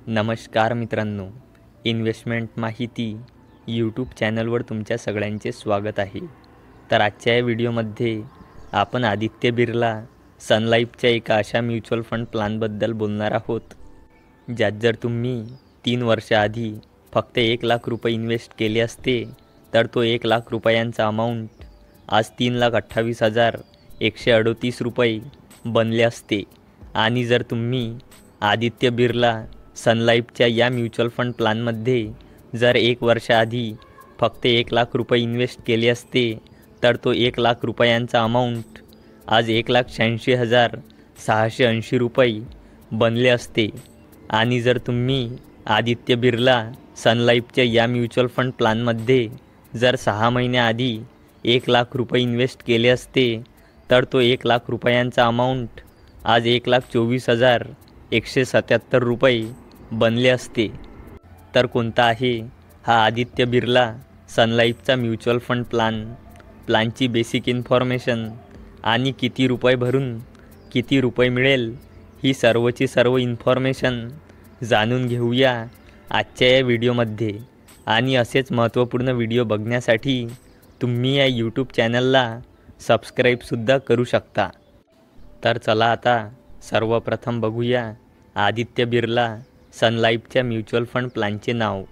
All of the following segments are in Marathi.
नमस्कार मित्रांनो, इन्व्हेस्टमेंट माहिती यूट्यूब चॅनलवर तुमच्या सगळ्यांचे स्वागत आहे. तर आजच्या या व्हिडिओमध्ये आपण आदित्य बिर्ला सन लाईफच्या एका अशा म्युच्युअल फंड प्लॅनबद्दल बोलणार आहोत, ज्यात जर तुम्ही 3 वर्षाआधी फक्त 1 लाख रुपये इन्व्हेस्ट केले असते तर तो 1 लाख रुपयांचा अमाऊंट आज 3,28,138 रुपये बनले असते. आणि जर तुम्ही आदित्य बिर्ला सन लाईफच्या या म्युच्युअल फंड प्लॅनमध्ये जर 1 वर्षाआधी फक्त 1 लाख रुपये इन्व्हेस्ट केले असते तर तो 1 लाख रुपयांचा अमाऊंट आज 1,86,680 रुपये बनले असते. आणि जर तुम्ही आदित्य बिर्ला सन लाईफच्या या म्युच्युअल फंड प्लॅनमध्ये जर 6 महिन्याआधी 1 लाख रुपये इन्व्हेस्ट केले असते तर तो 1 लाख रुपयांचा अमाऊंट आज 1,24,177 रुपये बनले असते. तर कोणता आहे हा आदित्य बिर्ला सन लाईफचा म्युच्युअल फंड प्लॅनची बेसिक इन्फॉर्मेशन आणि किती रुपये भरून किती रुपये मिळेल ही सर्वची सर्व इन्फॉर्मेशन जाणून घेऊया आजच्या या व्हिडिओमध्ये. आणि असेच महत्त्वपूर्ण व्हिडिओ बघण्यासाठी तुम्ही या यूट्यूब चॅनलला सबस्क्राईबसुद्धा करू शकता. तर चला आता सर्वप्रथम बघूया आदित्य बिर्ला सन लाईफच्या म्युच्युअल फंड प्लॅनचे नाव.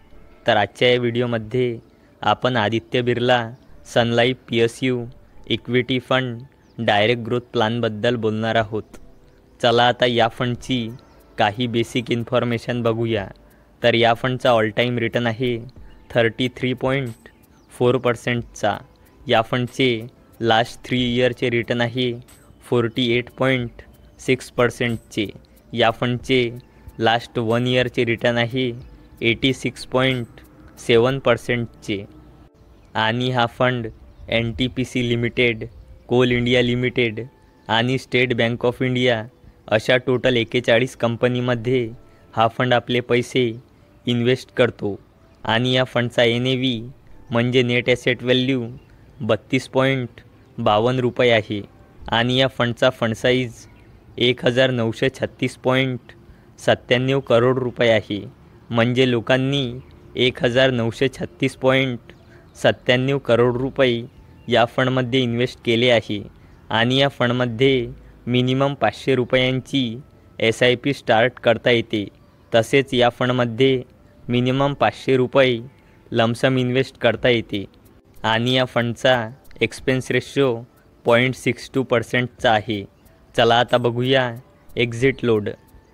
तर आजच्या या व्हिडिओमध्ये आपण Aditya Birla Sun Life PSU equity fund direct growth प्लॅनबद्दल बोलणार आहोत. चला आता या फंडची काही बेसिक इन्फॉर्मेशन बघूया. तर या फंडचा ऑल टाईम रिटर्न आहे 33.4%चा. या फंडचे लास्ट 3 इयरचे रिटर्न आहे 48.6%चे. या फंडचे लास्ट 1 इयरचे रिटर्न आहे 86.7%चे. आणि हा fund NTPC limited, coal India limited आणि स्टेट बँक ऑफ इंडिया अशा टोटल 41 कंपनीमध्ये हा फंड आपले पैसे इन्व्हेस्ट करतो. आणि या फंडचा NAV म्हणजे नेट ॲसेट व्हॅल्यू 32.52 रुपये आहे. आणि या फंडचा फंड साईज 1,936.97 करोड रुपये आहे. म्हणजे लोकांनी 1,936.97 करोड रुपये या फंडमध्ये इन्व्हेस्ट केले आहे. आणि या फंडमध्ये मिनिमम 500 रुपयांची SIP स्टार्ट करता येते. तसेच या फंडमध्ये मिनिमम 500 रुपये लमसम इन्व्हेस्ट करता येते. आणि या फंडचा एक्सपेन्स रेशो 0.62%चा आहे. चला आता बघूया एक्झिट लोड.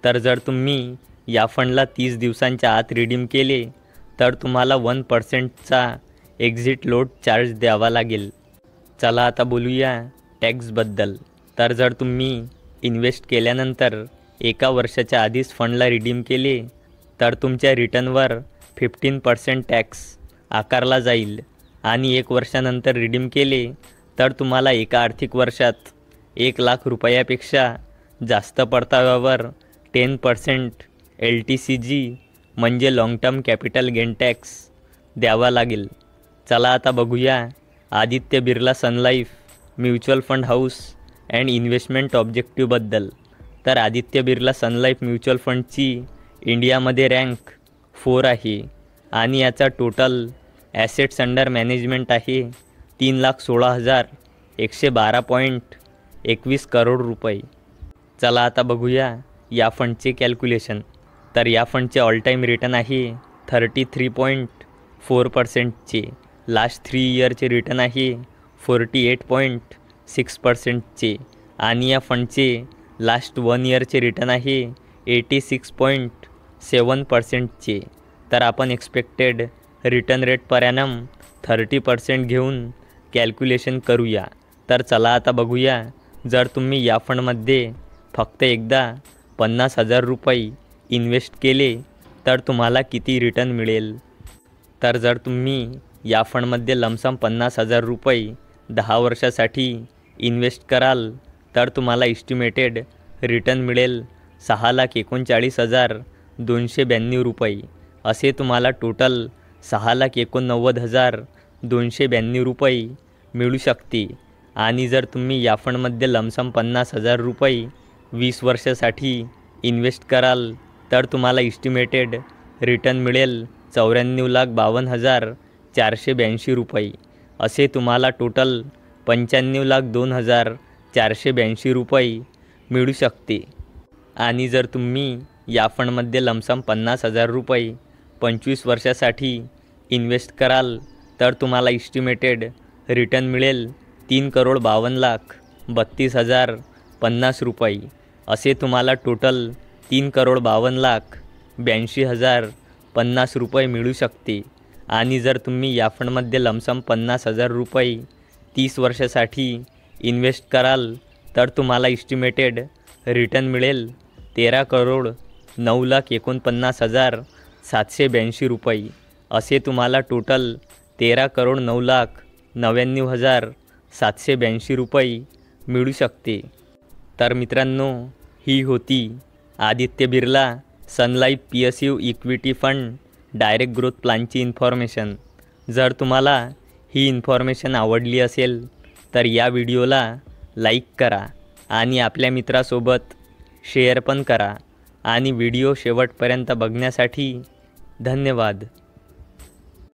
तर जर तुम्ही या फंडला 30 दिवसांच्या आत रिडीम केले तर तुम्हाला 1%चा एक्झिट लोड चार्ज द्यावा लागेल. चला आता बोलूया टॅक्सबद्दल. तर जर तुम्ही इन्व्हेस्ट केल्यानंतर 1 वर्षाच्या आधीच फंडला रिडीम केले तर तुमच्या रिटर्नवर 15% टॅक्स आकारला जाईल. आणि 1 वर्षानंतर रिडीम केले तर तुम्हाला एका आर्थिक वर्षात 1 लाख रुपयापेक्षा जास्त परताव्यावर 10% LTCG म्हणजे long term capital gain tax द्यावा लागेल. चला आता बघूया Aditya Birla Sun Life mutual fund house and investment ऑब्जेक्टिव्हबद्दल. तर Aditya Birla Sun Life mutual फंडची इंडियामध्ये रँक 4 आहे. आणि याचा टोटल ॲसेट्स अंडर मॅनेजमेंट आहे 3,16,112.21 करोड रुपये. चला आता बघूया या फंडचे कॅल्क्युलेशन. तर या फंडचे ऑल टाईम रिटर्न आहे 33.4%चे. लास्ट 3 इयरचे रिटर्न आहे 48.6%चे. आणि या फंडचे लास्ट 1 इयरचे रिटर्न आहे 86.7%चे. तर आपण expected return rate per annum 30% घेऊन कॅल्क्युलेशन करूया. तर चला आता बघूया जर तुम्ही या फंडमध्ये फक्त एकदा 50,000 रुपये इन्व्हेस्ट केले तर तुम्हाला किती रिटर्न मिळेल. तर जर तुम्ही या फंडमध्ये लमसम 50,000 रुपये 10 वर्षासाठी इन्व्हेस्ट कराल तर तुम्हाला इस्टिमेटेड रिटर्न मिळेल 6,39,292 रुपये. असे तुम्हाला टोटल 6,89,292 रुपये मिळू शकते. आणि जर तुम्ही या फंडमध्ये लमसम 50,000 रुपये 20 वर्षासाठी इन्व्हेस्ट कराल तर तुम्हाला इस्टिमेटेड रिटर्न मिळेल 94,52,482 रुपये. असे तुम्हाला टोटल 95,02,482 रुपये मिळू शकते. आणि जर तुम्ही या फंडमध्ये लमसम 50,000 रुपये 25 वर्षासाठी इन्व्हेस्ट कराल तर तुम्हाला इस्टिमेटेड रिटर्न मिळेल 3,52,32,050 रुपये. असे तुम्हाला टोटल 3,52,82,050 रुपये मिळू शकते. आणि जर तुम्ही या फंडमध्ये लमसम 50,000 रुपये 30 वर्षासाठी इन्व्हेस्ट कराल तर तुम्हाला इस्टिमेटेड रिटर्न मिळेल 13,09,49,782 रुपये. असे तुम्हाला टोटल 13,09,99,782 रुपये मिळू शकते. तर मित्रांनो, ही होती Aditya Birla Sun Life PSU equity fund direct growth प्लॅनची इन्फॉर्मेशन. जर तुम्हाला ही इन्फॉर्मेशन आवडली असेल तर या व्हिडिओला लाईक करा आणि आपल्या मित्रासोबत शेअर पण करा. आणि व्हिडिओ शेवटपर्यंत बघण्यासाठी धन्यवाद.